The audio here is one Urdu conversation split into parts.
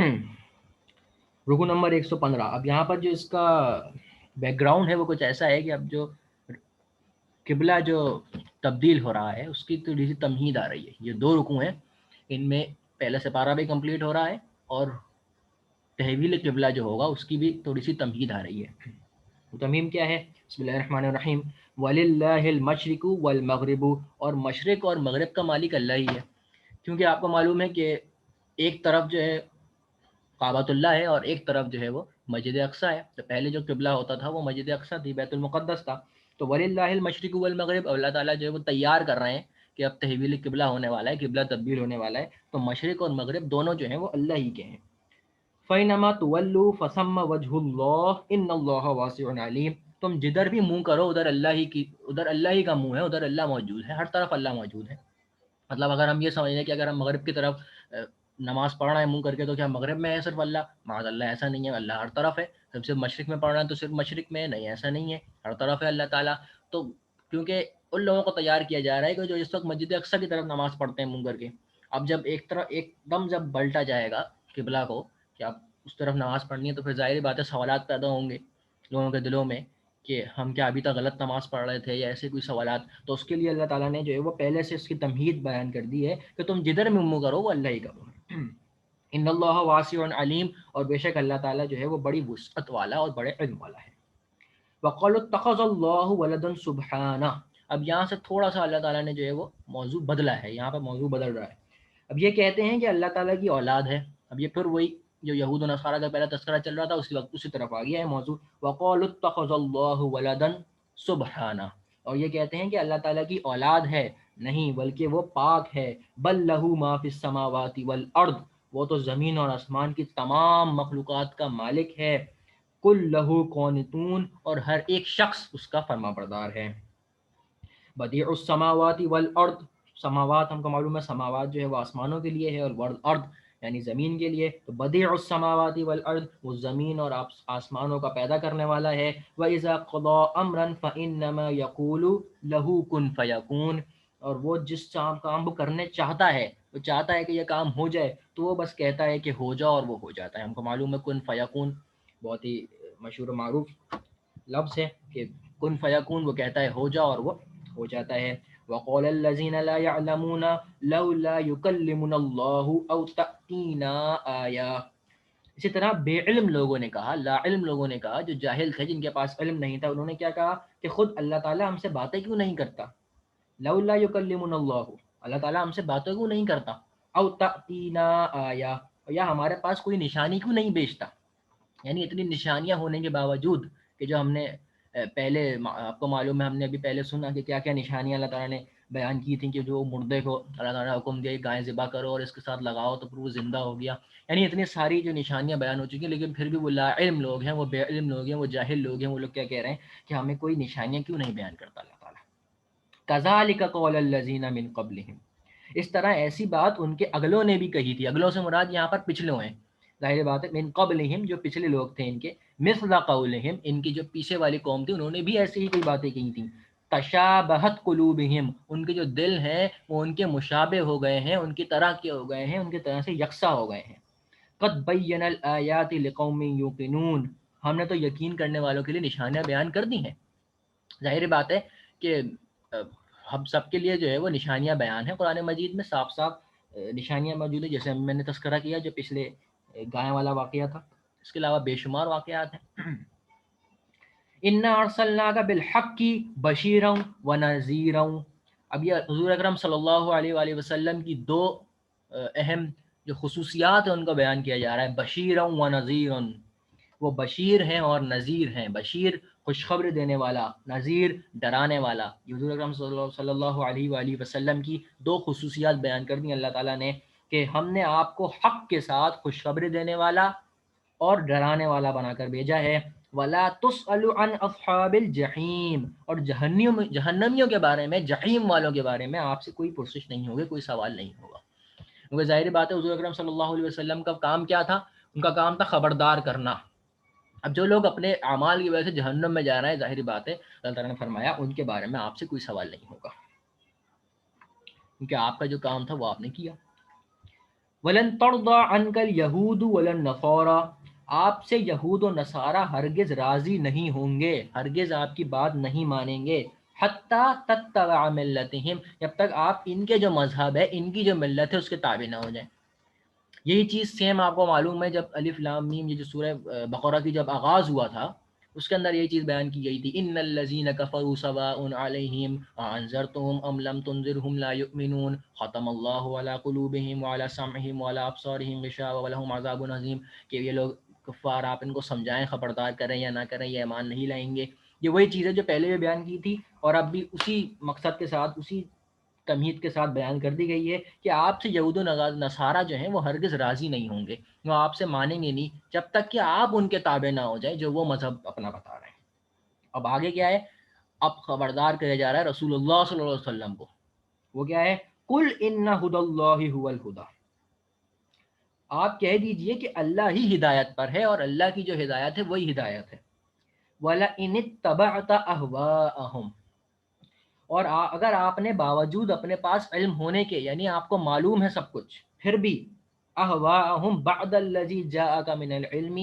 رکو نمبر 115. اب یہاں پر جو اس کا بیک گراؤنڈ ہے وہ کچھ ایسا ہے کہ اب جو قبلہ جو تبدیل ہو رہا ہے اس کی تھوڑی سی تمہید آ رہی ہے. یہ 2 رکوع ہیں، ان میں پہلا سپارہ بھی کمپلیٹ ہو رہا ہے اور تحویل قبلہ جو ہوگا اس کی بھی تھوڑی سی تمہید آ رہی ہے. تمیم کیا ہے؟ بسم اللہ الرحمن الرحیم. وَلِلَّهِ الْمَشْرِقُ وَالْمَغْرِبُ، اور مشرق اور مغرب کا مالک اللہ ہی ہے. کیونکہ آپ کو معلوم ہے کہ ایک طرف جو ہے کعبۃ اللہ ہے اور ایک طرف جو ہے وہ مسجد اقصی ہے. تو پہلے جو قبلہ ہوتا تھا وہ مسجد اقصی تھی، بیت المقدس تھا. تو وَلِلَّهِ الْمَشْرِقُ وَالْمَغْرِبُ، اللہ تعالیٰ جو ہے وہ تیار کر رہے ہیں کہ اب تحویل قبلہ ہونے والا ہے، قبلہ تبدیل ہونے والا ہے. تو مشرق اور مغرب دونوں جو ہیں وہ اللہ ہی کے ہیں. فَإِنَّمَا تُوَلُّوا فَثَمَّ وَجْهُ اللَّهِ إِنَّ اللَّهَ وَاسِعٌ عَلِيمٌ. تم جدھر بھی منہ کرو ادھر اللہ ہی کا منہ ہے، ادھر اللہ موجود ہے، ہر طرف اللہ موجود ہے. مطلب اگر ہم یہ سمجھ لیں کہ اگر ہم مغرب کی طرف نماز پڑھ رہے ہیں منہ کر کے تو کیا مغرب میں ہے صرف اللہ؟ معاذ اللہ، ایسا نہیں ہے. اللہ ہر طرف ہے. ہم صرف مشرق میں پڑھ رہے ہیں تو صرف مشرق میں ہے؟ نہیں، ایسا نہیں ہے، ہر طرف ہے اللہ تعالیٰ. تو کیونکہ ان لوگوں کو تیار کیا جا رہا ہے کہ جو اس وقت مسجد اقصی کی طرف نماز پڑھتے ہیں منہ کر کے، اب جب ایک طرف ایک دم جب بلٹا جائے گا قبلہ کو کہ اب اس طرف نماز پڑھنی ہے، تو پھر ظاہری بات ہے سوالات پیدا ہوں گے لوگوں کے دلوں میں کہ ہم کیا ابھی تک غلط نماز پڑھ رہے تھے یا ایسے کوئی سوالات. تو اس کے لیے اللہ تعالیٰ نے جو ہے وہ پہلے سے اس کی تمہید بیان کر دی ہے کہ تم جدھر میں منہ کرو وہ اللہ ہی کا منہ. ان اللہ واسع علیم، اور بے شک اللہ تعالیٰ جو ہے وہ بڑی وسعت والا اور بڑے علم والا ہے. وقالوا اتخذ اللہ ولدا سبحانہ. اب یہاں سے تھوڑا سا اللہ تعالیٰ نے جو ہے وہ موضوع بدلا ہے، یہاں پہ موضوع بدل رہا ہے. اب یہ کہتے ہیں کہ اللہ تعالیٰ کی اولاد ہے. اب یہ پھر وہی جو یہود و نصارہ کا پہلا تذکرہ چل رہا تھا اسی وقت اسی طرف آ گیا ہے موضوع. وقالوا اتخذ اللہ ولدا سبحانہ، اور یہ کہتے ہیں کہ اللہ تعالیٰ کی اولاد ہے، نہیں بلکہ وہ پاک ہے. بل لہ ما فی السماوات والارض، وہ تو زمین اور آسمان کی تمام مخلوقات کا مالک ہے. کل لہو قانتون، اور ہر ایک شخص اس کا فرما بردار ہے. بدیع السماوات والارض، سماوات ہم کو معلوم ہے سماوات جو ہے وہ آسمانوں کے لیے ہے، اور والارض یعنی زمین کے لیے. تو بدیع السماوات والارض، وہ زمین اور آسمانوں کا پیدا کرنے والا ہے. وَإِذَا قَضَىٰ أَمْرًا فَإِنَّمَا يَقُولُ لَهُ كُن فَيَكُونُ، اور وہ جس کام وہ کرنے چاہتا ہے، وہ چاہتا ہے کہ یہ کام ہو جائے تو وہ بس کہتا ہے کہ ہو جاؤ اور وہ ہو جاتا ہے. ہم کو معلوم ہے کن فیکون بہت ہی مشہور و معروف لفظ ہے کہ کن فیکون، وہ کہتا ہے ہو جاؤ اور وہ ہو جاتا ہے. وقال الذين لا يعلمون لولا يكلمنا الله او تأتينا آية. اسی طرح بے علم لوگوں نے کہا، لا علم لوگوں نے کہا، جو جاہل تھے جن کے پاس علم نہیں تھا، انہوں نے کیا کہا کہ خود اللہ تعالیٰ ہم سے باتیں کیوں نہیں کرتا. لولا یکلمنا اللہ، اللہ تعالیٰ ہم سے باتیں کیوں نہیں کرتا. او تأتینا آیہ، یا ہمارے پاس کوئی نشانی کیوں نہیں بیچتا. یعنی اتنی نشانیاں ہونے کے باوجود کہ جو ہم نے پہلے آپ کو معلوم ہے ہم نے ابھی پہلے سنا کہ کیا کیا نشانیاں اللہ تعالیٰ نے بیان کی تھیں کہ جو مردے کو اللہ تعالیٰ نے حکم دیا گائے ذبح کرو اور اس کے ساتھ لگاؤ تو پھر وہ زندہ ہو گیا. یعنی اتنی ساری جو نشانیاں بیان ہو چکی ہیں، لیکن پھر بھی وہ لا علم لوگ ہیں، وہ بے علم لوگ ہیں، وہ جاہل لوگ ہیں، وہ لوگ کیا کہہ رہے ہیں کہ ہمیں کوئی نشانیاں کیوں نہیں بیان کرتا اللہ تعالیٰ. کذالک قول الذین من قبلہم، اس طرح ایسی بات ان کے اگلوں نے بھی کہی تھی. اگلوں سے مراد یہاں پر پچھلوں ہیں، ظاہر بات ہے من قبلہم جو پچھلے لوگ تھے ان کے. مثل قولہم، ان کی جو پیچھے والی قوم تھی انہوں نے بھی ایسی ہی کوئی باتیں کہی تھیں. تشابہت قلوبہم، ان کے جو دل ہیں وہ ان کے مشابہ ہو گئے ہیں، ان کی طرح کے ہو گئے ہیں، ان کی طرح سے یکساں ہو گئے ہیں. قد بین الآیات لقوم یوقنون، ہم نے تو یقین کرنے والوں کے لیے نشانیاں بیان کر دی ہیں. ظاہر بات ہے کہ ہم سب کے لیے جو ہے وہ نشانیاں بیان ہیں. قرآن مجید میں صاف صاف نشانیاں موجود ہیں، جیسے میں نے تذکرہ کیا جو پچھلے گائے والا واقعہ تھا. اس کے علاوہ بے شمار واقعات ہیں. انا ارسلناک بالحق بشیرا ونذیرا، اب یہ حضور اکرم صلی اللہ علیہ وآلہ وسلم کی 2 اہم جو خصوصیات ہیں ان کو بیان کیا جا رہا ہے. بشیرا ونذیرا، وہ بشیر ہیں اور نذیر ہیں. بشیر خوشخبری دینے والا، نذیر ڈرانے والا. حضور اکرم صلی اللہ علیہ وآلہ وسلم کی 2 خصوصیات بیان کر دی اللہ تعالیٰ نے کہ ہم نے آپ کو حق کے ساتھ خوشخبری دینے والا اور ڈرانے والا بنا کر بھیجا ہے. وَلَا تُسْأَلُ عَنْ أَصْحَابِ الْجَحِيمِ، اور جہنمیوں کے بارے میں، جحیم والوں کے بارے میں آپ سے کوئی پرسش نہیں ہوگی، کوئی سوال نہیں ہوگا. کیونکہ ظاہر بات ہے حضور اکرم صلی اللہ علیہ وسلم کا کام کیا تھا؟ ان کا کام تھا خبردار کرنا. اب جو لوگ اپنے اعمال کی وجہ سے جہنم میں جا رہے ہیں، ظاہری بات ہے اللہ تعالیٰ نے فرمایا ان کے بارے میں آپ سے کوئی سوال نہیں ہوگا، کیونکہ آپ کا جو کام تھا وہ آپ نے کیا. ولن ترضى عنك اليهود ولا النصارى، آپ سے یہود و نصارہ ہرگز راضی نہیں ہوں گے، ہرگز آپ کی بات نہیں مانیں گے، حتیٰ تتبع ملتہم، جب تک آپ ان کے جو مذہب ہے، ان کی جو ملت ہے اس کے تابع نہ ہو جائیں۔ یہی چیز سیم آپ کو معلوم ہے جب الف لام میم، یہ جو سورہ بقرہ کی جب آغاز ہوا تھا، اس کے اندر یہ چیز بیان کی گئی تھی، ان الذین کفروا سواء علیہم انذرتهم ام لم تنذرهم لا یؤمنون ختم اللہ علی قلوبہم وعلی سمعہم وعلی ابصارہم غشاوہ ولہم عذاب عظیم، کہ یہ لوگ کفار آپ ان کو سمجھائیں، خبردار کریں یا نہ کریں، یہ ایمان نہیں لائیں گے۔ یہ وہی چیز ہے جو پہلے بھی بیان کی تھی، اور اب بھی اسی مقصد کے ساتھ، اسی تمہید کے ساتھ بیان کر دی گئی ہے کہ آپ سے یہود و نصارہ جو ہیں وہ ہرگز راضی نہیں ہوں گے، وہ آپ سے مانیں گے نہیں جب تک کہ آپ ان کے تابع نہ ہو جائیں جو وہ مذہب اپنا بتا رہے ہیں۔ اب آگے کیا ہے، اب خبردار کیا جا رہا ہے رسول اللہ صلی اللہ علیہ وسلم کو، وہ کیا ہے، قل ان ھدی اللہ ھو الھدی، آپ کہہ دیجئے کہ اللہ ہی ہدایت پر ہے، اور اللہ کی جو ہدایت ہے وہی ہدایت ہے۔ وَلَئِنِ اتَّبَعْتَ أَهْوَاءَهُمْ، اور اگر آپ نے باوجود اپنے پاس علم ہونے کے، یعنی آپ کو معلوم ہے سب کچھ، پھر بھی اہواءہم بعد الذی جاءک من العلم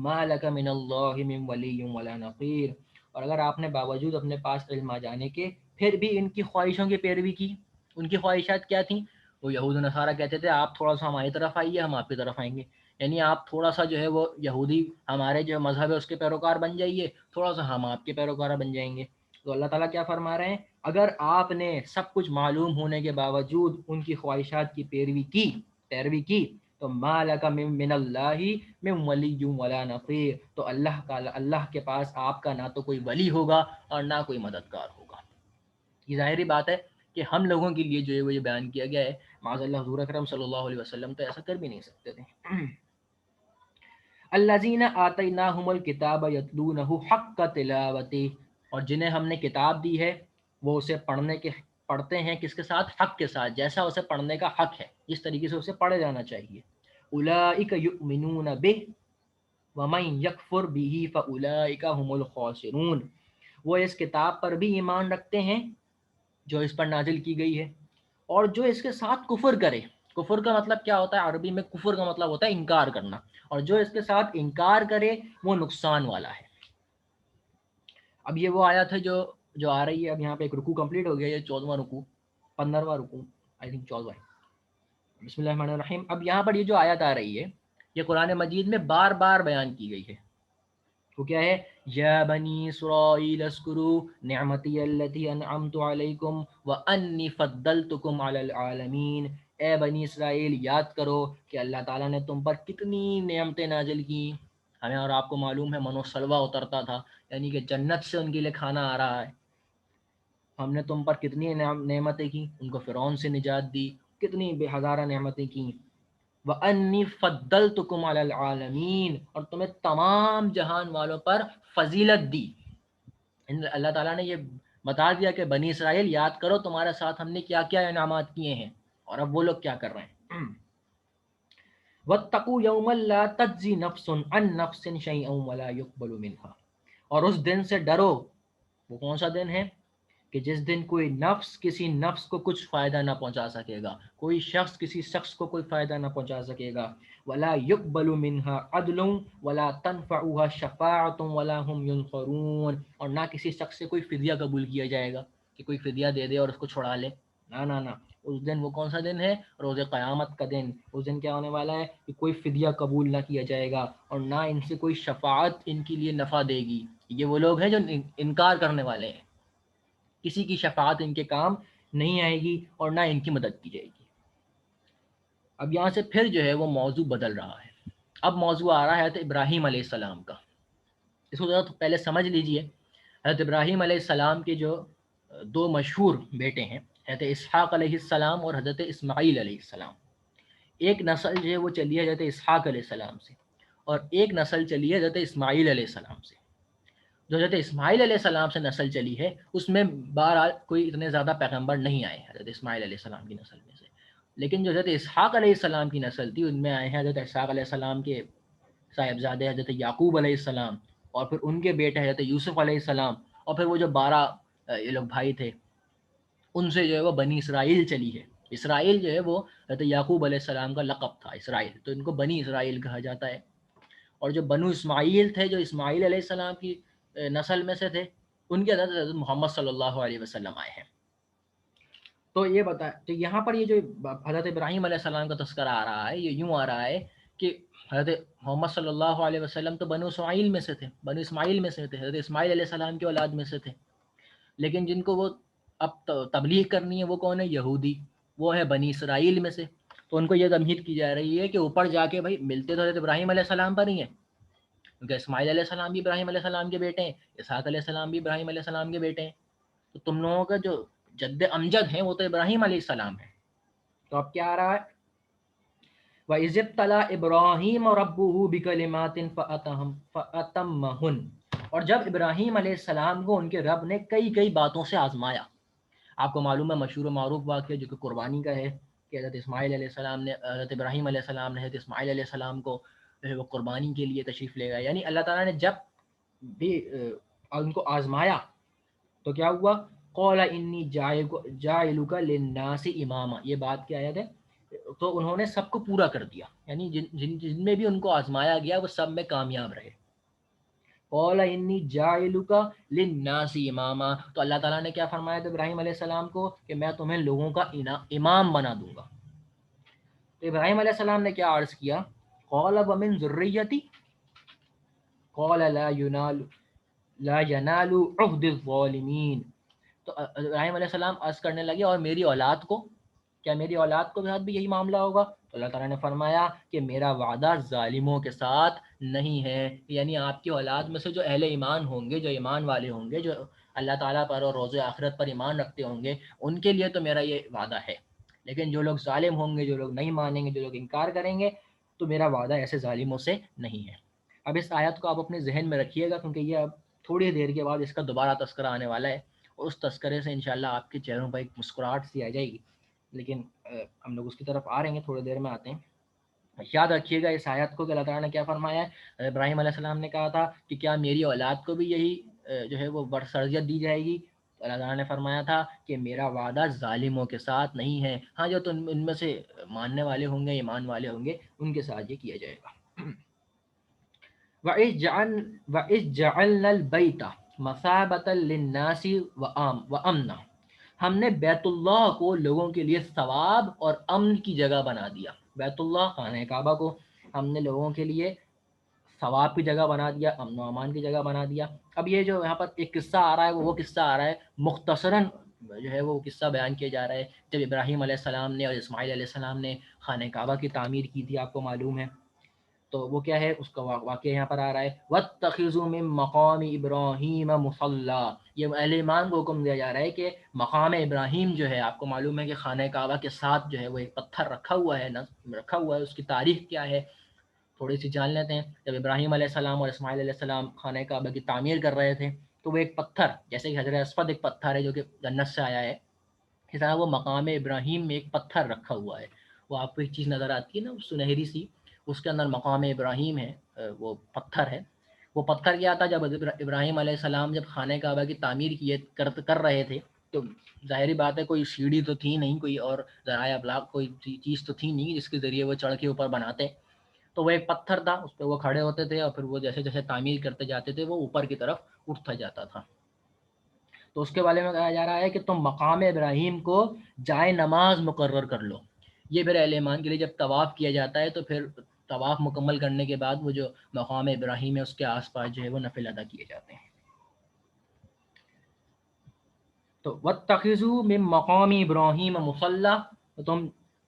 ما لک من اللہ من ولی ولا نصیر، اور اگر آپ نے باوجود اپنے پاس علم آ جانے کے پھر بھی ان کی خواہشوں کی پیروی کی، ان کی خواہشات کیا تھیں، وہ یہود و نصارہ کہتے تھے آپ تھوڑا سا ہماری طرف آئیے، ہم آپ کی طرف آئیں گے، یعنی آپ تھوڑا سا جو ہے وہ یہودی ہمارے جو مذہب ہے اس کے پیروکار بن جائیے، تھوڑا سا ہم آپ کے پیروکار بن جائیں گے۔ تو اللہ تعالیٰ کیا فرما رہے ہیں، اگر آپ نے سب کچھ معلوم ہونے کے باوجود ان کی خواہشات کی پیروی کی تو ما لک من اللہ من ولی ولا نصیر، تو اللہ کے پاس آپ کا نہ تو کوئی ولی ہوگا اور نہ کوئی مددگار ہوگا۔ یہ ظاہری بات ہے کہ ہم لوگوں کے لیے جو ہے وہ یہ بیان کیا گیا ہے، معاذ اللہ حضور اکرم صلی اللہ علیہ وسلم تو ایسا کر بھی نہیں سکتے تھے۔ الذین آتیناہم الکتاب یتلونہ حق تلاوتہ، اور جنہیں ہم نے کتاب دی ہے وہ اسے پڑھتے ہیں کس کے ساتھ، حق کے ساتھ، جیسا اسے پڑھنے کا حق ہے، جس طریقے سے اسے پڑھے جانا چاہیے۔ اولئک یؤمنون بہ ومن یکفر بہ فاولئک هم الخاسرون، وہ اس کتاب پر بھی ایمان رکھتے ہیں جو اس پر نازل کی گئی ہے، اور جو اس کے ساتھ کفر کرے، کفر کا مطلب کیا ہوتا ہے عربی میں، کفر کا مطلب ہوتا ہے انکار کرنا، اور جو اس کے ساتھ انکار کرے وہ نقصان والا ہے۔ اب یہ وہ آیت ہے جو آ رہی ہے، اب یہاں پہ ایک رکوع کمپلیٹ ہو گیا، یہ 14واں رکوع، 15واں رکوع، آئی تھنک 14واں ہے۔ بسم اللہ الرحمن الرحیم۔ اب یہاں پر یہ جو آیت آ رہی ہے یہ قرآن مجید میں بار بار بیان کی گئی ہے، وہ کیا ہے، یا بنی اسرائیل اذکروا نعمتی التی انعمت علیکم وانی فضلتکم علی العالمین، اے بنی اسرائیل یاد کرو کہ اللہ تعالیٰ نے تم پر کتنی نعمتیں نازل کی، ہمیں اور آپ کو معلوم ہے من و سلوہ اترتا تھا، یعنی کہ جنت سے ان کے لیے کھانا آ رہا ہے، ہم نے تم پر کتنی نعمتیں کی، ان کو فرعون سے نجات دی، کتنی بے ہزارہ نعمتیں کی، وَأَنِّي فَضَّلْتُكُمْ عَلَى الْعَالَمِينَ، اور تمہیں تمام جہان والوں پر فضیلت دی۔ اللہ تعالیٰ نے یہ بتا دیا کہ بنی اسرائیل یاد کرو تمہارے ساتھ ہم نے کیا کیا انعامات کیے ہیں، اور اب وہ لوگ کیا کر رہے ہیں۔ وَاتَّقُوا يَوْمًا لَا تَجْزِي نَفْسٌ عَن نَفْسٍ شَيْئًا وَلَا يُقْبَلُ مِنْهَا، اور اس دن سے ڈرو، وہ کون سا دن ہے، کہ جس دن کوئی نفس کسی نفس کو کچھ فائدہ نہ پہنچا سکے گا، کوئی شخص کسی شخص کو کوئی فائدہ نہ پہنچا سکے گا، ولا يقبل منها عدل ولا تنفعها شفاعة ولا هم ينصرون، اور نہ کسی شخص سے کوئی فدیہ قبول کیا جائے گا کہ کوئی فدیہ دے دے اور اس کو چھڑا لے، نہ، اس دن، وہ کون سا دن ہے، روز قیامت کا دن، اس دن کیا ہونے والا ہے کہ کوئی فدیہ قبول نہ کیا جائے گا، اور نہ ان سے کوئی شفاعت ان کے لیے نفع دے گی۔ یہ وہ لوگ ہیں جو انکار کرنے والے ہیں، کسی کی شفاعت ان کے کام نہیں آئے گی اور نہ ان کی مدد کی جائے گی۔ اب یہاں سے پھر جو ہے وہ موضوع بدل رہا ہے، اب موضوع آ رہا ہے حضرت ابراہیم علیہ السلام کا۔ اس کو ذرا پہلے سمجھ لیجئے، حضرت ابراہیم علیہ السلام کے جو دو مشہور بیٹے ہیں، حضرت اسحاق علیہ السلام اور حضرت اسماعیل علیہ السلام، ایک نسل جو ہے وہ چلی ہے حضرت اسحاق علیہ السلام سے، اور ایک نسل چلی ہے حضرت اسماعیل علیہ السلام سے۔ جو حضرت اسماعیل علیہ السلام سے نسل چلی ہے اس میں بہرحال کوئی اتنے زیادہ پیغمبر نہیں آئے حضرت اسماعیل علیہ السلام کی نسل میں سے، لیکن جو حضرت اسحاق علیہ السلام کی نسل تھی ان میں آئے ہیں حضرت اسحاق علیہ السلام کے صاحبزادے حضرت یعقوب علیہ السلام، اور پھر ان کے بیٹے حضرت یوسف علیہ السلام، اور پھر وہ جو 12 یہ لوگ بھائی تھے ان سے جو ہے وہ بنی اسرائیل چلی ہے، اسرائیل جو ہے وہ حضرت یعقوب علیہ السلام کا لقب تھا اسرائیل، تو ان کو بنی اسرائیل کہا جاتا ہے۔ اور جو بنو اسماعیل تھے، جو اسماعیل علیہ السلام کی نسل میں سے تھے، ان کے اندر حضرت محمد صلی اللہ علیہ وسلم آئے ہیں۔ تو یہ بتا، تو یہاں پر یہ جو حضرت ابراہیم علیہ السلام کا تذکرہ آ رہا ہے، یہ یوں آ رہا ہے کہ حضرت محمد صلی اللہ علیہ وسلم تو بنو اسماعیل میں سے تھے، بنو اسماعیل میں سے تھے، حضرت اسماعیل علیہ السلام کی اولاد میں سے تھے، لیکن جن کو وہ اب تبلیغ کرنی ہے وہ کون ہے؟ یہودی، وہ ہے بنی اسرائیل میں سے۔ تو ان کو یہ تمہید کی جا رہی ہے کہ اوپر جا کے بھائی ملتے تو حضرت ابراہیم علیہ السلام پر ہی ہیں، کیونکہ اسماعیل علیہ السلام بھی ابراہیم علیہ السلام کے بیٹے ہیں، اسحاق علیہ السلام بھی ابراہیم علیہ السلام کے بیٹے ہیں، تو تم لوگوں کا جو جد امجد ہیں وہ تو ابراہیم علیہ السلام ہے۔ تو اب کیا آ رہا ہے؟ وَإِذِ ابْتَلَىٰ إِبْرَاهِيمَ رَبُّهُ بِكَلِمَاتٍ فَأَتَمَّهُنَّ، اور جب ابراہیم علیہ السلام کو ان کے رب نے کئی باتوں سے آزمایا۔ آپ کو معلوم ہے مشہور و معروف واقعہ جو کہ قربانی کا ہے، کہ حضرت اسماعیل علیہ السلام نے، حضرت ابراہیم علیہ السلام نے حضرت اسماعیل علیہ السلام کو وہ قربانی کے لیے تشریف لے گئے، یعنی اللہ تعالیٰ نے جب بھی ان کو آزمایا تو کیا ہوا؟ قال انی جاعلک للناس اماما، یہ بات کی آیت ہے۔ تو انہوں نے سب کو پورا کر دیا، یعنی جن میں بھی ان کو آزمایا گیا وہ سب میں کامیاب رہے۔ قال انی جاعلک للناس اماما، تو اللہ تعالیٰ نے کیا فرمایا تھا ابراہیم علیہ السلام کو کہ میں تمہیں لوگوں کا امام بنا دوں گا۔ تو ابراہیم علیہ السلام نے کیا عرض کیا؟ قال ومن ذریتی، قال لا ینال عہد الظالمین، تو ابراہیم علیہ السلام عرض کرنے لگے اور میری اولاد کو، کیا میری اولاد کو ساتھ بھی یہی معاملہ ہوگا؟ تو اللہ تعالیٰ نے فرمایا کہ میرا وعدہ ظالموں کے ساتھ نہیں ہے، یعنی آپ کی اولاد میں سے جو اہل ایمان ہوں گے، جو ایمان والے ہوں گے، جو اللہ تعالیٰ پر اور روز آخرت پر ایمان رکھتے ہوں گے، ان کے لیے تو میرا یہ وعدہ ہے، لیکن جو لوگ ظالم ہوں گے، جو لوگ نہیں مانیں گے، جو لوگ انکار کریں گے، تو میرا وعدہ ایسے ظالموں سے نہیں ہے۔ اب اس آیت کو آپ اپنے ذہن میں رکھیے گا، کیونکہ یہ اب تھوڑی دیر کے بعد اس کا دوبارہ تذکرہ آنے والا ہے، اور اس تذکرے سے انشاءاللہ آپ کے چہروں پر ایک مسکراہٹ سی آ جائے گی، لیکن ہم لوگ اس کی طرف آ رہے ہیں، تھوڑی دیر میں آتے ہیں۔ یاد رکھیے گا اس آیت کو کہ اللہ تعالیٰ نے کیا فرمایا ہے۔ ابراہیم علیہ السلام نے کہا تھا کہ کیا میری اولاد کو بھی یہی جو ہے وہ برسرزیت دی جائے گی؟ تو اللہ تعالیٰ نے فرمایا تھا کہ میرا وعدہ ظالموں کے ساتھ نہیں ہے، ہاں جو تم ان میں سے ماننے والے ہوں گے، ایمان والے ہوں گے، ان کے ساتھ یہ کیا جائے گا۔ وَإِذْ جَعَلْنَا الْبَيْتَ مَثَابَةً لِلنَّاسِ وَأَمْنًا، ہم نے بیت اللہ کو لوگوں کے لیے ثواب اور امن کی جگہ بنا دیا۔ بیت اللہ خانہ کعبہ کو ہم نے لوگوں کے لیے ثواب کی جگہ بنا دیا، امن و امان کی جگہ بنا دیا۔ اب یہ جو یہاں پر ایک قصہ آ رہا ہے وہ قصہ آ رہا ہے مختصراً، جو ہے وہ قصہ بیان کیا جا رہا ہے جب ابراہیم علیہ السلام نے اور اسماعیل علیہ السلام نے خانہ کعبہ کی تعمیر کی تھی، آپ کو معلوم ہے۔ تو وہ کیا ہے، اس کا واقعہ یہاں پر آ رہا ہے، وَاتَّخِذُوا مِن مَقَامِ إِبْرَاهِيمَ مُصَلًّى، یہ اہل ایمان کو حکم دیا جا رہا ہے کہ مقام ابراہیم جو ہے، آپ کو معلوم ہے کہ خانہ کعبہ کے ساتھ جو ہے وہ ایک پتھر رکھا ہوا ہے، اس کی تاریخ کیا ہے تھوڑی سی جان لیتے ہیں۔ جب ابراہیم علیہ السلام اور اسماعیل علیہ السلام خانہ کعبہ کی تعمیر کر رہے تھے تو وہ ایک پتھر، جیسے کہ حجر اسود ایک پتھر ہے جو کہ جنت سے آیا ہے، اس طرح وہ مقام ابراہیم میں ایک پتھر رکھا ہوا ہے۔ وہ آپ کو ایک چیز نظر آتی ہے نا سنہری سی، اس کے اندر مقام ابراہیم ہے، وہ پتھر ہے۔ وہ پتھر کیا تھا، جب ابراہیم علیہ السلام جب خانہ کعبہ کی تعمیر کر رہے تھے تو ظاہری بات ہے کوئی سیڑھی تو تھی نہیں، کوئی اور ذرائع ابلاغ کوئی چیز تو تھی نہیں جس کے ذریعے وہ چڑھ کے اوپر بناتے، تو وہ ایک پتھر تھا، اس پہ وہ کھڑے ہوتے تھے اور پھر وہ جیسے جیسے تعمیر کرتے جاتے تھے وہ اوپر کی طرف اٹھتا جاتا تھا۔ تو اس کے بارے میں کہا جا رہا ہے کہ تم مقام ابراہیم کو جائے نماز مقرر کر لو۔ یہ پھر اہل ایمان کے لیے جب طواف کیا جاتا ہے تو پھر طواف مکمل کرنے کے بعد وہ جو مقام ابراہیم ہے اس کے آس پاس جو ہے وہ نفل ادا کیے جاتے ہیں۔ تو وَاتَّخِذُوا مِن مَقَامِ إِبْرَاهِيمَ مُصَلًّى، تو تم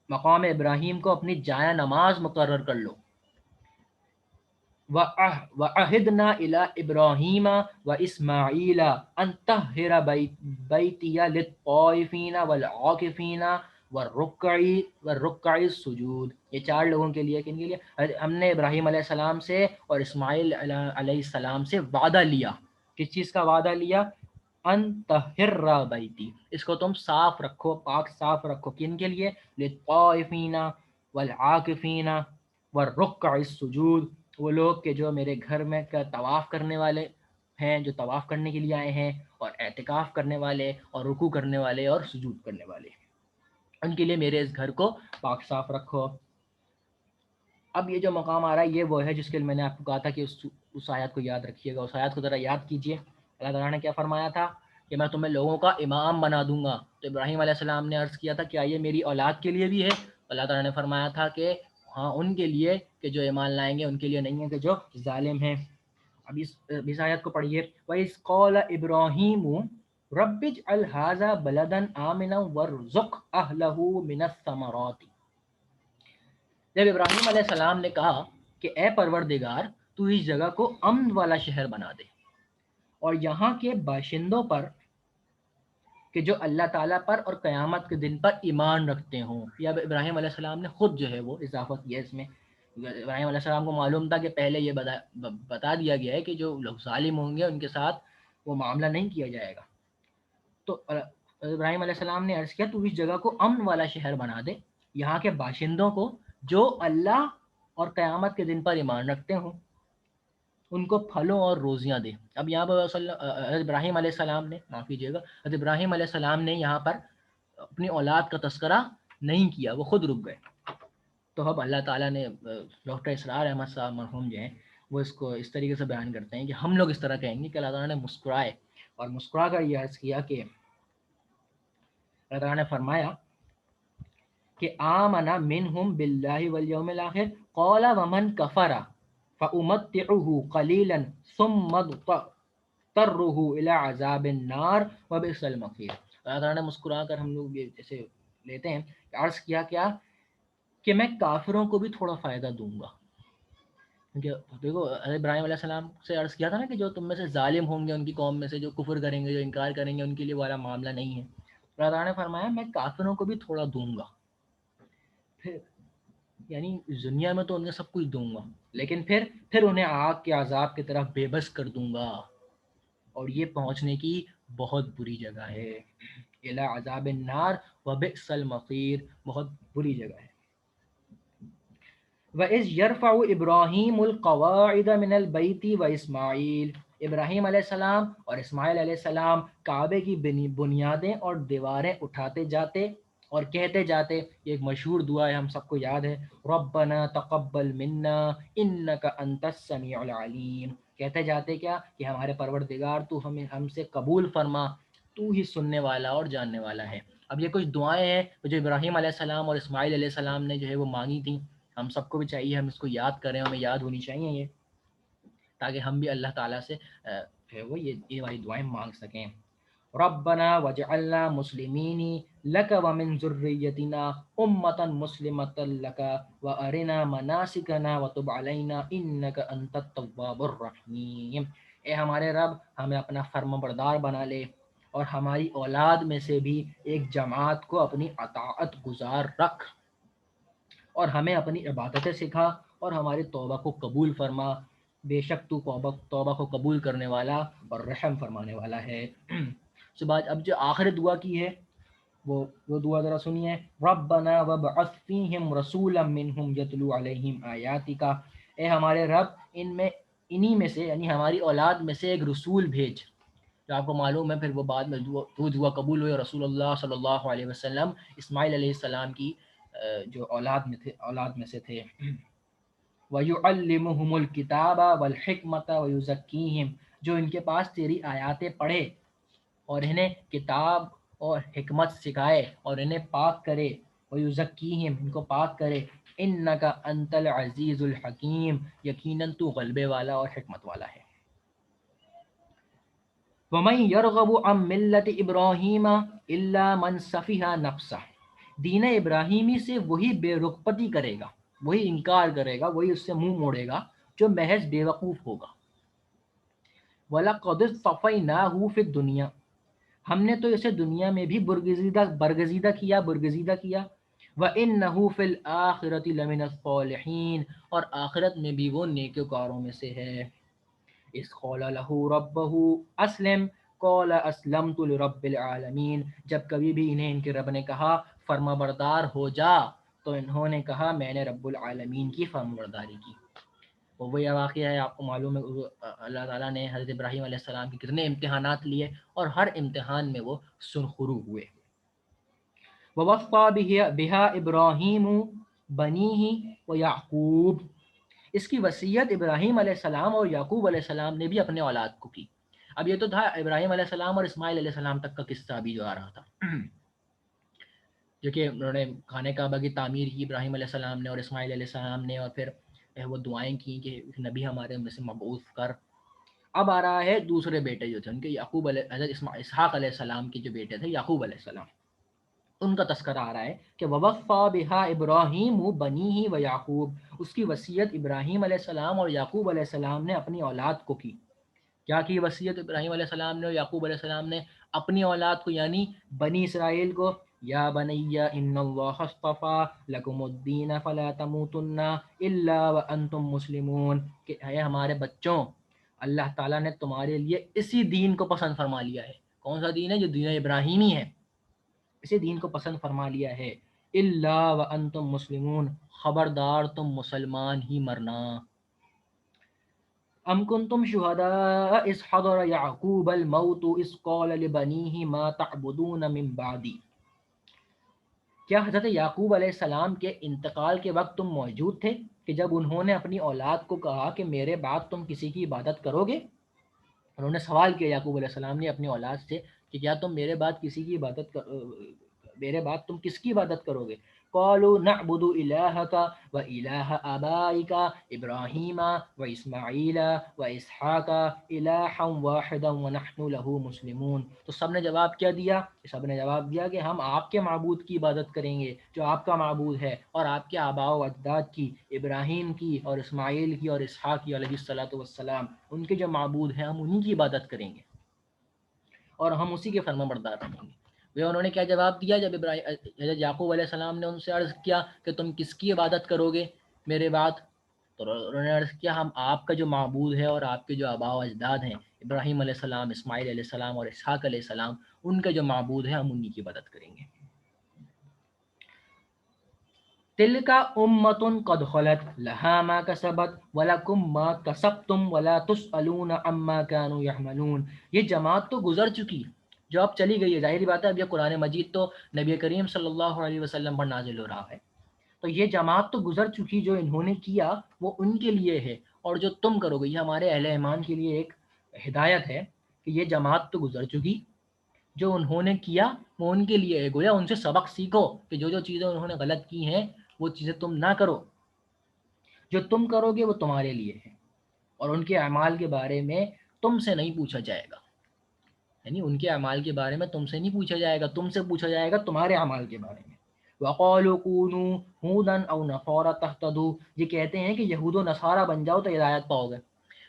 مقام ابراہیم کو اپنی جائے نماز مقرر کر لو۔ وَعَهِدْنَا إِلَىٰ إِبْرَاهِيمَ وَإِسْمَاعِيلَ أَن طَهِّرَ بَيْتِيَ لِلطَّائِفِينَ وَالْعَاكِفِينَ وَالرُّكَّعِ السُّجُودِ، یہ چار لوگوں کے لیے، کن کے لیے؟ ہم نے ابراہیم علیہ السلام سے اور اسماعیل علیہ السلام سے وعدہ لیا، کس چیز کا وعدہ لیا؟ ان طہر بیتی، اس کو تم صاف رکھو، پاک صاف رکھو، کن کے لیے؟ للطائفین والعاکفین والرکع السجود، وہ لوگ کہ جو میرے گھر میں کا طواف کرنے والے ہیں، جو طواف کرنے کے لیے آئے ہیں، اور اعتکاف کرنے والے اور رکوع کرنے والے اور سجود کرنے والے۔ ان کے لیے میرے اس گھر کو پاک صاف رکھو۔ اب یہ جو مقام آ رہا ہے یہ وہ ہے جس کے لیے میں نے آپ کو کہا تھا کہ اس آیت کو یاد رکھیے گا، اس آیت کو ذرا یاد کیجئے۔ اللہ تعالیٰ نے کیا فرمایا تھا کہ میں تمہیں لوگوں کا امام بنا دوں گا، تو ابراہیم علیہ السلام نے عرض کیا تھا کیا یہ میری اولاد کے لیے بھی ہے؟ اللہ تعالیٰ نے فرمایا تھا کہ ہاں ان کے لیے کہ جو ایمان لائیں گے، ان کے لیے نہیں ہے کہ جو ظالم ہیں۔ اب اس آیت کو پڑھیے، وَإِذْ قَالَ إِبْرَاهِيمُ رَبِّ اجْعَلْ هَٰذَا بَلَدًا آمِنًا وَارْزُقْ أَهْلَهُ مِنَ الثَّمَرَاتِ۔ جب ابراہیم علیہ السلام نے کہا کہ اے پروردگار تو اس جگہ کو امن والا شہر بنا دے اور یہاں کے باشندوں پر کہ جو اللہ تعالیٰ پر اور قیامت کے دن پر ایمان رکھتے ہوں۔ یا ابراہیم علیہ السلام نے خود جو ہے وہ اضافہ کیا اس میں۔ ابراہیم علیہ السلام کو معلوم تھا کہ پہلے یہ بتا دیا گیا ہے کہ جو لوگ ظالم ہوں گے ان کے ساتھ وہ معاملہ نہیں کیا جائے گا۔ تو ابراہیم علیہ السلام نے عرض کیا تو اس جگہ کو امن والا شہر بنا دے، یہاں کے باشندوں کو جو اللہ اور قیامت کے دن پر ایمان رکھتے ہوں ان کو پھلوں اور روزیاں دے۔ اب یہاں پر حضرت ابراہیم علیہ السلام نے معاف کیجیے گا، حضرت ابراہیم علیہ السلام نے یہاں پر اپنی اولاد کا تذکرہ نہیں کیا، وہ خود رک گئے۔ تو اب اللہ تعالیٰ نے ڈاکٹر اسرار احمد صاحب مرحوم جو ہیں وہ اس کو اس طریقے سے بیان کرتے ہیں کہ ہم لوگ اس طرح کہیں گے کہ اللہ تعالیٰ نے مسکرائے اور مسکرا کر یہ عرض کیا کہ اللہ تعالیٰ نے فرمایا کہ آمن منہم باللہ والیوم الآخر قال ومن کفر فأمتعه قلیلا ثم اضطره الى عذاب النار وبئس المصیر۔ اللہ تعالیٰ نے مسکرا کر ہم لوگ یہ جیسے لیتے ہیں کہ عرض کیا کیا کہ میں کافروں کو بھی تھوڑا فائدہ دوں گا۔ کیونکہ دیکھو حضرت ابراہیم علیہ السلام سے عرض کیا تھا نا کہ جو تم میں سے ظالم ہوں گے ان کی قوم میں سے جو کفر کریں گے جو انکار کریں گے ان کے لیے والا معاملہ نہیں ہے۔ اللہ تعالیٰ نے فرمایا میں کافروں کو بھی تھوڑا دوں گا، پھر یعنی دنیا میں تو انہیں سب کچھ دوں گا لیکن پھر انہیں آگ کے عذاب کی طرف بے بس کر دوں گا، اور یہ پہنچنے کی بہت بری جگہ ہے۔ الی عذاب النار وبئس المصیر، بہت بری جگہ ہے۔ وَإِذْ يَرْفَعُ إِبْرَاهِيمُ الْقَوَاعِدَ مِنَ الْبَيْتِ وَإِسْمَاعِيلُ، ابراہیم علیہ السلام اور اسماعیل علیہ السلام کعبے کی بنیادیں اور دیواریں اٹھاتے جاتے اور کہتے جاتے۔ یہ ایک مشہور دعا ہے، ہم سب کو یاد ہے، ربنا تقبل منا انک انت السمیع العلیم۔ کہتے جاتے کیا کہ ہمارے پروردگار تو ہم سے قبول فرما، تو ہی سننے والا اور جاننے والا ہے۔ اب یہ کچھ دعائیں ہیں جو ابراہیم علیہ السلام اور اسماعیل علیہ السلام نے جو ہے وہ مانگی تھیں۔ ہم سب کو بھی چاہیے ہم اس کو یاد کریں، ہمیں یاد ہونی چاہیے یہ، تاکہ ہم بھی اللہ تعالیٰ سے جو ہے وہ یہ والی دعائیں مانگ سکیں۔ ربنا وجعلنا مسلمین لک ومن ذریتنا امتا مسلمتا لک وارنا مناسکنا وتب علینا انک انت التواب الرحیم۔ اے ہمارے رب ہمیں اپنا فرما بردار بنا لے اور ہماری اولاد میں سے بھی ایک جماعت کو اپنی اطاعت گزار رکھ، اور ہمیں اپنی عبادتیں سکھا اور ہماری توبہ کو قبول فرما، بے شک تو توبہ کو قبول کرنے والا اور رحم فرمانے والا ہے۔ اس کے بعد اب جو آخر دعا کی ہے وہ دعا ذرا سنیے، ربنا وابعث فیہم رسولا منہم یتلو علیہم آیاتک، اے ہمارے رب انہی میں سے یعنی ہماری اولاد میں سے ایک رسول بھیج۔ جو آپ کو معلوم ہے پھر وہ بعد میں دعا قبول ہوئی، رسول اللہ صلی اللہ علیہ وسلم اسماعیل علیہ السلام کی جو اولاد میں سے تھے۔ وَيُعَلِّمُهُمُ الْكِتَابَ وَالْحِكْمَةَ وَيُزَكِّيهِمْ، جو ان کے پاس تیری آیاتیں پڑھے اور انہیں کتاب اور حکمت سکھائے اور انہیں پاک کرے، وَيُزَكِّيهِمْ، ان کو پاک کرے، إِنَّكَ أَنْتَ الْعَزِيزُ الْحَكِيمُ، یقیناً تو غلبے والا اور حکمت والا ہے۔ وَمَنْ يَرْغَبُ عَنْ مِلَّةِ إِبْرَاهِيمَ إِلَّا مَنْ سَفِهَ نَفْسَهُ، دین ابراہیمی سے وہی بے رغبتی کرے گا، وہی انکار کرے گا، وہی اس سے منہ موڑے گا جو محض بے وقوف ہوگا۔ وَلَقَدِ اصْطَفَيْنَاهُ فِي الدُّنْيَا، ہم نے تو اسے دنیا میں بھی برگزیدہ کیا۔ وَإِنَّهُ فِي الْآخِرَةِ لَمِنَ الصَّالِحِينَ، اور آخرت میں بھی وہ نیکوکاروں میں سے ہے۔ اذ قال له ربه اسلم قال اسلمت لرب العالمین، جب کبھی بھی انہیں ان کے رب نے کہا فرما بردار ہو جا تو انہوں نے کہا میں نے رب العالمین کی فرما برداری کی۔ وہ یہ واقعہ ہے، آپ کو معلوم ہے اللہ تعالیٰ نے حضرت ابراہیم علیہ السلام کے کتنے امتحانات لیے اور ہر امتحان میں وہ سرخرو ہوئے۔ ووفا بہا ابراہیم بنیہ و یعقوب، اس کی وصیت ابراہیم علیہ السلام اور یعقوب علیہ السلام نے بھی اپنے اولاد کو کی۔ اب یہ تو تھا ابراہیم علیہ السلام اور اسماعیل علیہ السلام تک کا قصہ ابھی جو آ رہا تھا، جو کہ انہوں نے خانہ کعبہ کی تعمیر کی ابراہیم علیہ السلام نے اور اسماعیل علیہ السلام نے، اور پھر وہ دعائیں کی کہ نبی ہمارے میں سے مبعوث کر۔ اب آ رہا ہے دوسرے بیٹے جو تھے ان کے، یعقوب علیہ حضرت اسحاق علیہ السلام کے جو بیٹے تھے یعقوب علیہ السلام، ان کا تذکرہ آ رہا ہے کہ ووفا بہا ابراہیم بنیہ و یعقوب، اس کی وصیت ابراہیم علیہ السلام اور یعقوب علیہ السلام نے اپنی اولاد کو کی۔ کیا کی وصیت ابراہیم علیہ السلام نے اور یعقوب علیہ السلام نے اپنی اولاد کو، یعنی بنی اسرائیل کو؟ یا بنی ان اللہ اصطفی لکم الدین فلا تموتن الا وانتم مسلمون، کہ اے ہمارے بچوں، اللہ تعالیٰ نے تمہارے لیے اسی دین کو پسند فرما لیا ہے۔ کون سا دین ہے؟ جو دین ابراہیمی ہے، اسی دین کو پسند فرما لیا ہے۔ الا وانتم مسلمون، خبردار تم مسلمان ہی مرنا۔ ام کنتم شہداء اذ حضر یعقوب الموت اذ قال لبنیہ ما تعبدون من بعدی، کیا حضرت یعقوب علیہ السلام کے انتقال کے وقت تم موجود تھے کہ جب انہوں نے اپنی اولاد کو کہا کہ میرے بعد تم کسی کی عبادت کرو گے؟ انہوں نے سوال کیا یعقوب علیہ السلام نے اپنی اولاد سے کہ کیا تم میرے بعد کسی کی عبادت میرے بعد تم کس کی عبادت کرو گے؟ قالوا نعبد الہک و الہ آبائک ابراہیم و اسماعیل و اسحاق الہا واحدا ونحن له مسلمون، تو سب نے جواب کیا دیا؟ سب نے جواب دیا کہ ہم آپ کے معبود کی عبادت کریں گے جو آپ کا معبود ہے، اور آپ کے آباء و اجداد کی، ابراہیم کی اور اسماعیل کی اور اسحاق کی علیہ الصلوۃ والسلام، ان کے جو معبود ہیں ہم انہی کی عبادت کریں گے اور ہم اسی کے فرما بردار رہیں گے۔ وہ انہوں نے کیا جواب دیا جب حضرت یعقوب علیہ السلام نے ان سے عرض کیا کہ تم کس کی عبادت کرو گے میرے بعد؟ تو انہوں نے عرض کیا ہم آپ کا جو معبود ہے اور آپ کے جو آباء و اجداد ہیں، ابراہیم علیہ السلام، اسماعیل علیہ السلام اور اسحاق علیہ السلام، ان کا جو معبود ہے ہم انہی کی عبادت کریں گے۔ تلک امۃ قد خلت لها ما کسبت ولکم ما کسبتم ولا تسألون عما كانوا يعملون، یہ جماعت تو گزر چکی جو اب چلی گئی ہے۔ ظاہری بات ہے اب یہ قرآن مجید تو نبی کریم صلی اللہ علیہ وسلم پر نازل ہو رہا ہے، تو یہ جماعت تو گزر چکی، جو انہوں نے کیا وہ ان کے لیے ہے، اور جو تم کرو گے یہ ہمارے اہل ایمان کے لیے ایک ہدایت ہے کہ یہ جماعت تو گزر چکی، جو انہوں نے کیا وہ ان کے لیے ہے۔ گویا ان سے سبق سیکھو کہ جو جو چیزیں انہوں نے غلط کی ہیں وہ چیزیں تم نہ کرو، جو تم کرو گے وہ تمہارے لیے ہے، اور ان کے اعمال کے بارے میں تم سے نہیں پوچھا جائے گا، یعنی ان کے اعمال کے بارے میں تم سے نہیں پوچھا جائے گا، تم سے پوچھا جائے گا تمہارے اعمال کے بارے میں۔ وَقَالُوا كُونُوا هُودًا أَوْ نَصَارَىٰ تَهْتَدُوا، یہ کہتے ہیں کہ یہود و نصارہ بن جاؤ تو ہدایت پاؤ گے۔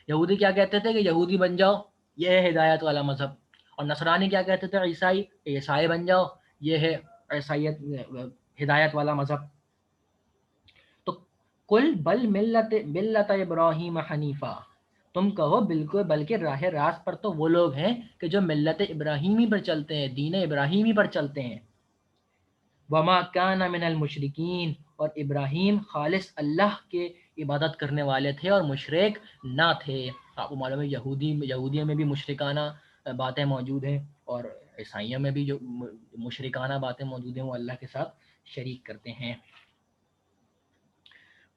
یہودی کیا کہتے تھے کہ یہودی بن جاؤ، یہ ہے ہدایت والا مذہب، اور نصرانی کیا کہتے تھے؟ عیسائی، عیسائی بن جاؤ، یہ ہے عیسائیت، ہدایت والا مذہب۔ تو کل بل ملت ابراہیم حنیفہ، تم کہو بالکل بلکہ راہ راست پر تو وہ لوگ ہیں کہ جو ملت ابراہیمی پر چلتے ہیں، دین ابراہیمی پر چلتے ہیں۔ وما کان من المشرکین، اور ابراہیم خالص اللہ کے عبادت کرنے والے تھے اور مشرک نہ تھے۔ آپ کو معلوم ہے یہودیوں میں بھی مشرکانہ باتیں موجود ہیں، اور عیسائیوں میں بھی جو مشرکانہ باتیں موجود ہیں وہ اللہ کے ساتھ شریک کرتے ہیں۔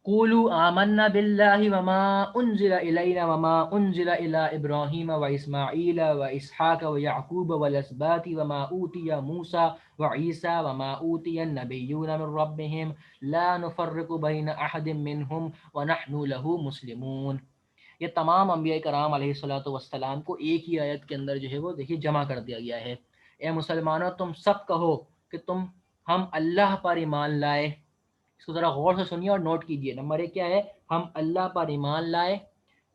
قولوا آمنا باللہ وما انزل الینا وما انزل الی ابراہیم واسماعیل واسحاق ویعقوب والاسباط وما اوتی موسیٰ وعیسیٰ وما اوتی النبیون من ربهم لا نفرق بین احد منہم ونحن له مسلمون۔ یہ تمام انبیاء کرام علیہ الصلوۃ والسلام کو ایک ہی آیت کے اندر جو ہے وہ دیکھیے جمع کر دیا گیا ہے۔ اے مسلمانوں، تم سب کہو کہ ہم اللہ پر ایمان لائے۔ اس کو ذرا غور سے سنیے اور نوٹ کیجئے۔ نمبر 1 کیا ہے؟ ہم اللہ پر ایمان لائے،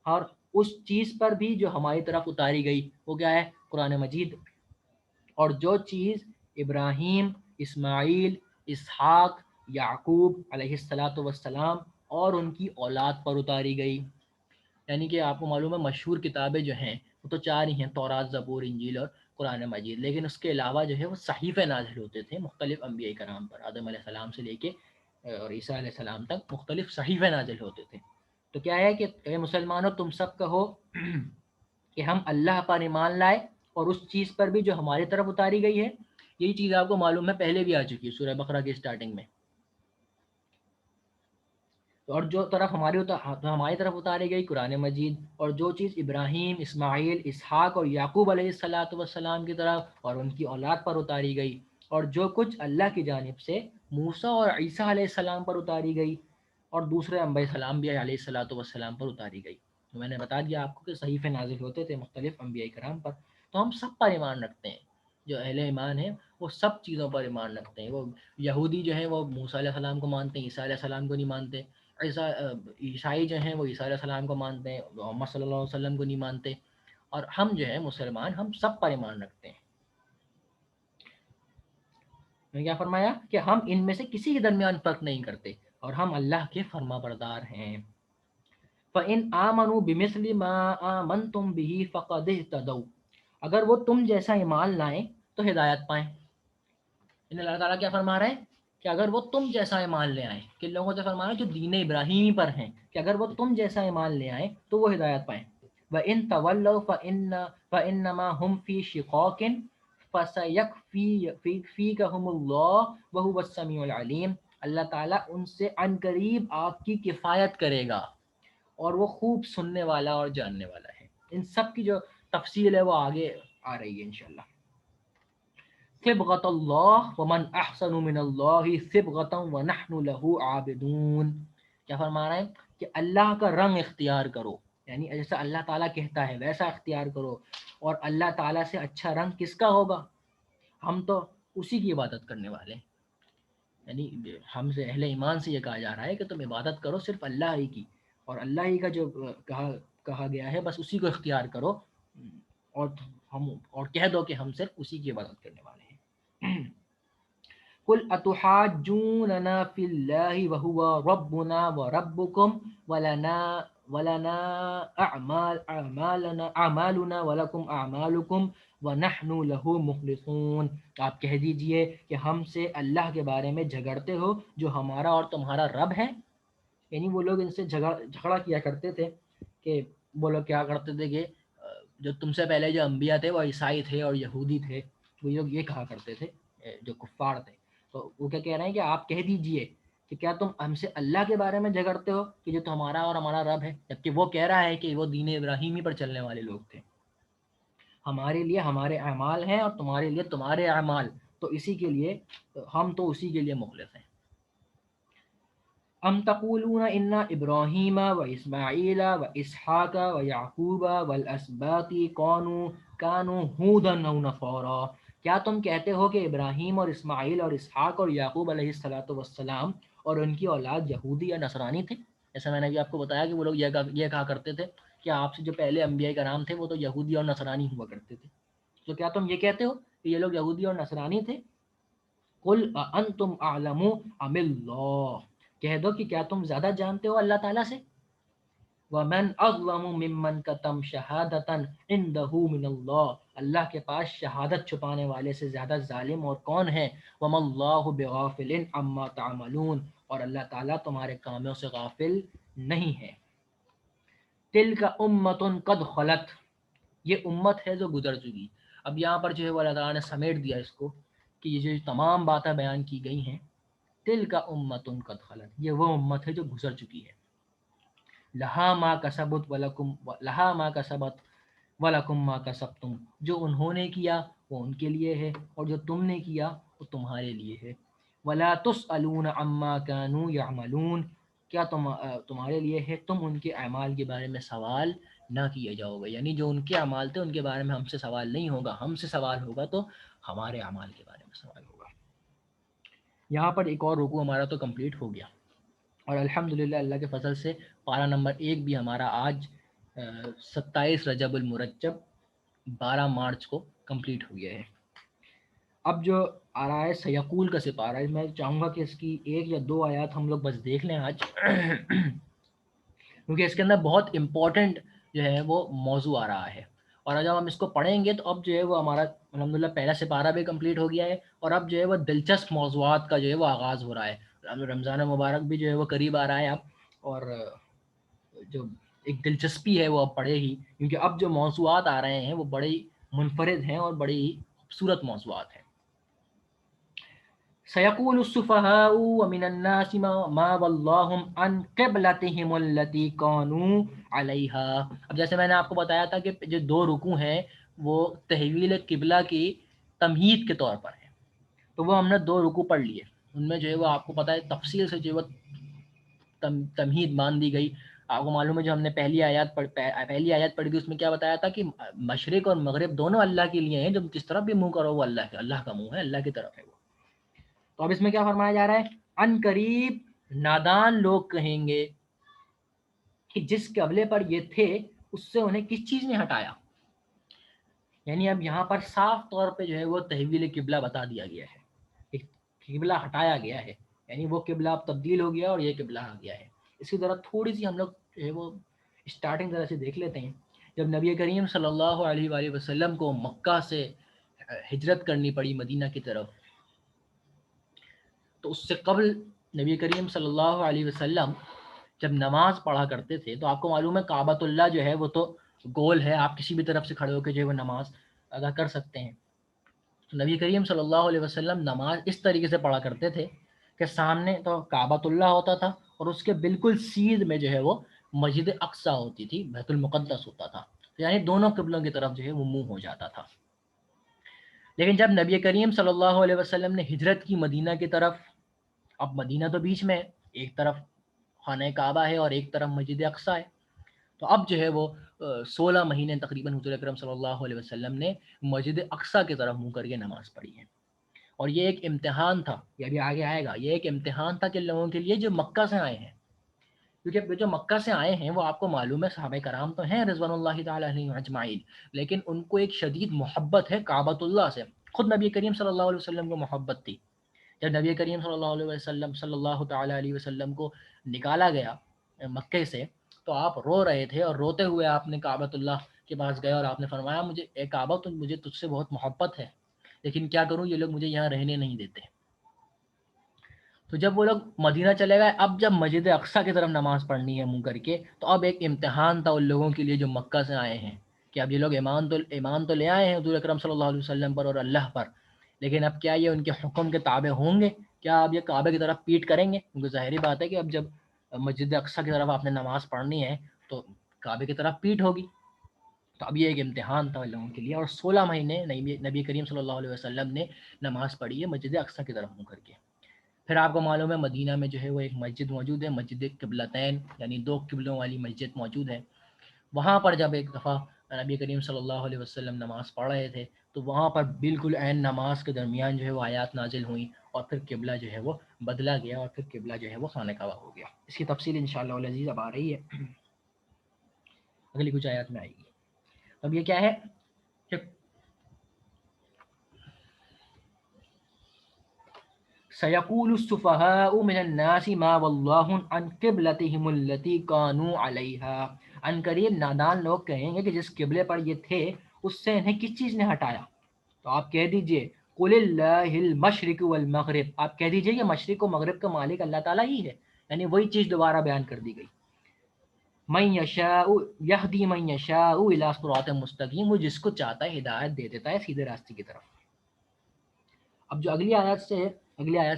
اور اس چیز پر بھی جو ہماری طرف اتاری گئی وہ کیا ہے؟ قرآن مجید، اور جو چیز ابراہیم، اسماعیل، اسحاق، یعقوب علیہ الصلاۃ والسلام اور ان کی اولاد پر اتاری گئی، یعنی کہ آپ کو معلوم ہے مشہور کتابیں جو ہیں وہ تو 4 ہی ہیں، تورات، زبور، انجیل اور قرآن مجید، لیکن اس کے علاوہ جو ہے وہ صحیفے نازل ہوتے تھے مختلف انبیاء کرام پر، آدم علیہ السلام سے لے کے اور عیسیٰ علیہ السلام تک مختلف صحیفے نازل ہوتے تھے۔ تو کیا ہے کہ اے مسلمانوں، تم سب کہو کہ ہم اللہ پر ایمان لائے اور اس چیز پر بھی جو ہماری طرف اتاری گئی ہے، یہی چیز آپ کو معلوم ہے پہلے بھی آ چکی ہے سورہ بقرہ کی اسٹارٹنگ میں. اور جو طرف ہماری طرف اتاری گئی قرآن مجید، اور جو چیز ابراہیم، اسماعیل، اسحاق اور یعقوب علیہ الصلاۃ والسلام کی طرف اور ان کی اولاد پر اتاری گئی، اور جو کچھ اللہ کی جانب سے موسیٰ اور عیسیٰ علیہ السلام پر اتاری گئی اور دوسرے انبیاء سلام بھی علیہ الصلاۃ والسلام پر اتاری گئی. تو میں نے بتا دیا آپ کو کہ صحیفے نازل ہوتے تھے مختلف انبیاء کرام پر. تو ہم سب پر ایمان رکھتے ہیں، جو اہل ایمان ہیں وہ سب چیزوں پر ایمان رکھتے ہیں. وہ یہودی جو ہیں وہ موسیٰ علیہ السلام کو مانتے ہیں، عیسیٰ علیہ السلام کو نہیں مانتے. عیسائی جو ہیں وہ عیسیٰ علیہ السلام کو مانتے ہیں، محمد صلی اللہ علیہ وسلم کو نہیں مانتے. اور ہم جو ہیں مسلمان، ہم سب پر ایمان رکھتے ہیں. میں کیا فرمایا کہ ہم ان میں سے کسی کے درمیان فرق نہیں کرتے، اور ہم اللہ کے فرما بردار ہیں. فَإِنْ آمَنُوا بِمِثْلِ مَا آمَنْتُمْ بِهِ فَقَدِ اهْتَدَوْا، اگر وہ تم جیسا ایمان لائیں تو ہدایت پائیں. ان اللہ تعالیٰ کیا فرما رہے ہیں کہ اگر وہ تم جیسا ایمان لے آئیں، کن لوگوں سے فرما رہا ہے جو دین ابراہیمی پر ہیں، کہ اگر وہ تم جیسا ایمان لے آئیں تو وہ ہدایت پائیں. وَإِن تَوَلَّوْا فَإِنَّمَا هُمْ فِي شِقَاقٍ فَسَيَكْفِيكَهُمُ اللَّهُ وَهُوَ السَّمِيعُ الْعَلِيمُ. اللہ تعالیٰ ان سے عن قریب آپ کی کفایت کرے گا، اور وہ خوب سننے والا اور جاننے والا ہے. ان سب کی جو تفصیل ہے وہ آگے آ رہی ہے انشاءاللہ. صبغۃ اللہ ومن احسن من اللہ صبغۃ ونحن له عابدون. کیا فرما رہے ہیں کہ اللہ کا رنگ اختیار کرو، یعنی جیسا اللہ تعالیٰ کہتا ہے ویسا اختیار کرو. اور اللہ تعالیٰ سے اچھا رنگ کس کا ہوگا؟ ہم تو اسی کی عبادت کرنے والے ہیں. یعنی ہم سے اہل ایمان سے یہ کہا جا رہا ہے کہ تم عبادت کرو صرف اللہ ہی کی، اور اللہ ہی کا جو کہا گیا ہے بس اسی کو اختیار کرو. اور اور کہہ دو کہ ہم صرف اسی کی عبادت کرنے والے ہیں. قل اتحاجوننا فی اللہ وهو ربنا وربکم ولنا اعمالنا ولکم اعمالکم ونحن له مخلصون. آپ کہہ دیجئے کہ ہم سے اللہ کے بارے میں جھگڑتے ہو جو ہمارا اور تمہارا رب ہے. یعنی وہ لوگ ان سے جھگڑا کیا کرتے تھے کہ وہ لوگ کیا کرتے تھے کہ جو تم سے پہلے جو انبیاء تھے وہ عیسائی تھے اور یہودی تھے، وہ لوگ یہ کہا کرتے تھے جو کفار تھے. تو وہ کیا کہہ رہے ہیں کہ آپ کہہ دیجئے کہ کیا تم ہم سے اللہ کے بارے میں جھگڑتے ہو کہ جو تمہارا اور ہمارا رب ہے، جبکہ وہ کہہ رہا ہے کہ وہ دین ابراہیمی پر چلنے والے لوگ تھے. ہمارے لیے ہمارے اعمال ہیں اور تمہارے لیے تمہارے اعمال، تو اسی کے لیے ہم تو اسی کے لیے مخلص ہیں. ام تقولون ان ابراہیم و اسماعیل و اسحاق و یعقوب والاسباط کانوا ہودا او نصارا. کیا تم کہتے ہو کہ ابراہیم اور اسماعیل اور اسحاق اور یعقوب علیہ الصلاۃ والسلام اور ان کی اولاد یہودی یا نصرانی تھے؟ جیسا میں نے بھی آپ کو بتایا کہ وہ لوگ یہ کہا کرتے تھے کہ آپ سے جو پہلے انبیاء کرام تھے وہ تو یہودی اور نصرانی ہوا کرتے تھے. تو کیا تم یہ کہتے ہو کہ یہ لوگ یہودی اور نصرانی تھے؟ قل انتم اعلم ام اللہ، کہہ دو کہ کیا تم زیادہ جانتے ہو اللہ تعالیٰ سے. ومن اظلم ممن کتم شہادتا عنده من اللہ، اللہ کے پاس شہادت چھپانے والے سے زیادہ ظالم اور کون ہے. وما اللہ بغافل عما تعملون، اور اللہ تعالیٰ تمہارے کاموں سے غافل نہیں ہے. تلک امۃ قد خلت، یہ امت ہے جو گزر چکی. اب یہاں پر جو ہے وہ اللہ تعالیٰ نے سمیٹ دیا اس کو کہ یہ جو تمام باتیں بیان کی گئی ہیں، تلک امۃ قد خلت، یہ وہ امت ہے جو گزر چکی ہے. لہا ما کسبت ولکم ما کسبتم، جو انہوں نے کیا وہ ان کے لیے ہے اور جو تم نے کیا وہ تمہارے لیے ہے. ولا تسألون عما كانوا يعملون، کیا تمہارے لیے ہے تم ان کے اعمال کے بارے میں سوال نہ کیے جاؤ گے. یعنی جو ان کے اعمال تھے ان کے بارے میں ہم سے سوال نہیں ہوگا، ہم سے سوال ہوگا تو ہمارے اعمال کے بارے میں سوال ہوگا. یہاں پر ایک اور رکوع ہمارا تو کمپلیٹ ہو گیا، اور الحمدللہ اللہ کے فضل سے پارہ نمبر 1 بھی ہمارا آج 27 رجب المرجب 12 مارچ کو کمپلیٹ ہو گیا ہے. اب جو آ رہا ہے سیقول کا سپارہ ہے، میں چاہوں گا کہ اس کی 1 یا 2 آیات ہم لوگ بس دیکھ لیں آج کیونکہ اس کے اندر بہت امپورٹنٹ جو ہے وہ موضوع آ رہا ہے. اور جب ہم اس کو پڑھیں گے تو اب جو ہے وہ ہمارا الحمدللہ پہلا سپارہ بھی کمپلیٹ ہو گیا ہے، اور اب جو ہے وہ دلچسپ موضوعات کا جو ہے وہ آغاز ہو رہا ہے. رمضان مبارک بھی جو ہے وہ قریب آ رہا ہے اب، اور جو ایک دلچسپی ہے وہ اب پڑھے ہی، کیونکہ اب جو موضوعات آ رہے ہیں وہ بڑے منفرد ہیں اور بڑی خوبصورت موضوعات ہیں. سَيَقُولُ السُّفَهَاءُ مِنَ النَّاسِ مَا وَلَّاهُمْ عَنْ قِبْلَتِهِمُ الَّتِي كَانُوا عَلَيْهَا. اب جیسے میں نے آپ کو بتایا تھا کہ جو دو رکوع ہیں وہ تحویل قبلہ کی تمہید کے طور پر ہیں، تو وہ ہم نے دو رکوع پڑھ لیے، ان میں جو ہے وہ آپ کو پتہ ہے تفصیل سے جو ہے وہ تمہید مان دی گئی. آپ کو معلوم ہے جو ہم نے پہلی آیات پڑھی تھی اس میں کیا بتایا تھا کہ مشرق اور مغرب دونوں اللہ کے لیے ہیں، جب جس طرف بھی منہ کرو وہ اللہ کا منہ ہے، اللہ کی طرف ہے وہ. تو اب اس میں کیا فرمایا جا رہا ہے، ان قریب نادان لوگ کہیں گے کہ جس قبلے پر یہ تھے اس سے انہیں کس چیز نے ہٹایا. یعنی اب یہاں پر صاف طور پہ جو ہے وہ تحویل قبلہ بتا دیا گیا ہے، ایک قبلہ ہٹایا گیا ہے، یعنی وہ قبلہ اب تبدیل ہو گیا اور یہ قبلہ آ گیا ہے. اسی طرح تھوڑی سی ہم لوگ جو ہے وہ اسٹارٹنگ طرح سے دیکھ لیتے ہیں. جب نبی کریم صلی اللہ علیہ وآلہ وسلم کو مکہ سے ہجرت کرنی پڑی مدینہ کی طرف، تو اس سے قبل نبی کریم صلی اللہ علیہ وسلم جب نماز پڑھا کرتے تھے تو آپ کو معلوم ہے کعبۃ اللہ جو ہے وہ تو گول ہے، آپ کسی بھی طرف سے کھڑے ہو کے جو ہے وہ نماز ادا کر سکتے ہیں. تو نبی کریم صلی اللہ علیہ وسلم نماز اس طریقے سے پڑھا کرتے تھے کہ سامنے تو کعبۃ اللہ ہوتا تھا اور اس کے بالکل سیدھ میں جو ہے وہ مسجد اقصیٰ ہوتی تھی، بیت المقدس ہوتا تھا، یعنی دونوں قبلوں کی طرف جو ہے وہ منہ ہو جاتا تھا. لیکن جب نبی کریم صلی اللہ علیہ وسلم نے ہجرت کی مدینہ کی طرف، اب مدینہ تو بیچ میں، ایک طرف خانہ کعبہ ہے اور ایک طرف مسجد اقصیٰ ہے، تو اب جو ہے وہ 16 مہینے تقریباً حضور اکرم صلی اللہ علیہ وسلم نے مسجد اقصیٰ کی طرف منہ کر کے نماز پڑھی ہے. اور یہ ایک امتحان تھا، یہ ابھی آگے آئے گا، یہ ایک امتحان تھا کن لوگوں کے لیے جو مکہ سے آئے ہیں، کیونکہ جو مکہ سے آئے ہیں وہ آپ کو معلوم ہے صحابہ کرام تو ہیں رضوان اللہ تعالیٰ علیہم اجمعین، لیکن ان کو ایک شدید محبت ہے کعبۃ اللہ سے. خود نبی کریم صلی اللہ علیہ وسلم کو محبت تھی. جب نبی کریم صلی اللہ تعالیٰ علیہ وسلم کو نکالا گیا مکے سے تو آپ رو رہے تھے، اور روتے ہوئے آپ نے کعبۃ اللہ کے پاس گئے اور آپ نے فرمایا مجھے اے کعبہ مجھے تجھ سے بہت محبت ہے، لیکن کیا کروں یہ لوگ مجھے یہاں رہنے نہیں دیتے. تو جب وہ لوگ مدینہ چلے گئے، اب جب مسجد اقصیٰ کی طرف نماز پڑھنی ہے منہ کر کے، تو اب ایک امتحان تھا ان لوگوں کے لیے جو مکہ سے آئے ہیں کہ اب یہ لوگ ایمان تو لے آئے ہیں حضور اکرم صلی اللہ علیہ وسلم پر اور اللہ پر، لیکن اب کیا یہ ان کے حکم کے تابع ہوں گے؟ کیا اب یہ کعبے کی طرف پیٹ کریں گے؟ کیونکہ ظاہری بات ہے کہ اب جب مسجد اقصیٰ کی طرف آپ نے نماز پڑھنی ہے تو کعبے کی طرف پیٹ ہوگی. تو اب یہ ایک امتحان تھا ان لوگوں کے لیے، اور 16 مہینے نبی کریم صلی اللہ علیہ وسلم نے نماز پڑھی ہے مسجد اقصیٰ کی طرف منہ کر کے. پھر آپ کو معلوم ہے مدینہ میں جو ہے وہ ایک مسجد موجود ہے، مسجد قبلتین، یعنی دو قبلوں والی مسجد موجود ہے. وہاں پر جب ایک دفعہ نبی کریم صلی اللہ علیہ وسلم نماز پڑھ رہے تھے تو وہاں پر بالکل عین نماز کے درمیان جو ہے وہ آیات نازل ہوئیں اور پھر قبلہ جو ہے وہ بدلا گیا اور پھر قبلہ جو ہے وہ خانہ کعبہ ہو گیا. اس کی تفصیل انشاءاللہ العزیز اب آ رہی ہے، اگلی کچھ آیات میں آئے گی. اب یہ کیا ہے کہ سَيَقُولُ السُّفَهَاءُ مِنَ النَّاسِ مَا وَلَّاهُمْ عَنْ قِبْلَتِهِمُ الَّتِي كَانُوا عَلَيْهَا. ان قریب نادان لوگ کہیں گے کہ جس قبلے پر یہ تھے اس سے انہیں کس چیز نے ہٹایا. تو آپ کہہ دیجئے قُلِ اللَّهِ الْمَشْرِقُ وَالْمَغْرِبُ، آپ کہہ دیجئے کہ مشرق و مغرب کا مالک اللہ تعالیٰ ہی ہے، یعنی وہی چیز دوبارہ بیان کر دی گئی. مَن یشاء یہدی من یشاء الی صراط مستقیم، وہ جس کو چاہتا ہے ہدایت دے دیتا ہے سیدھے راستے کی طرف. اب جو اگلی آیات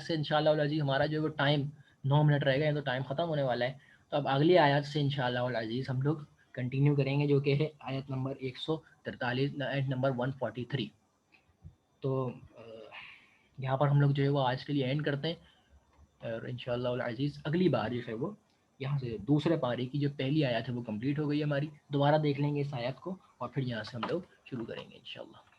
سے انشاءاللہ العزیز ہمارا جو ٹائم 9 منٹ رہ گئے ہیں تو ٹائم ختم ہونے والا ہے. تو اب اگلی آیات سے انشاءاللہ العزیز ہم لوگ کنٹینیو کریں گے جو کہ ہے آیت نمبر 143، آیت نمبر 143. تو یہاں پر ہم لوگ جو ہے وہ آج کے لیے اینڈ کرتے ہیں، اور انشاءاللہ العزیز اگلی بار جو ہے وہ یہاں سے دوسرے پارے کی جو پہلی آیت ہے وہ کمپلیٹ ہو گئی ہماری، دوبارہ دیکھ لیں گے اس آیت کو اور پھر یہاں سے ہم لوگ شروع کریں گے انشاءاللہ.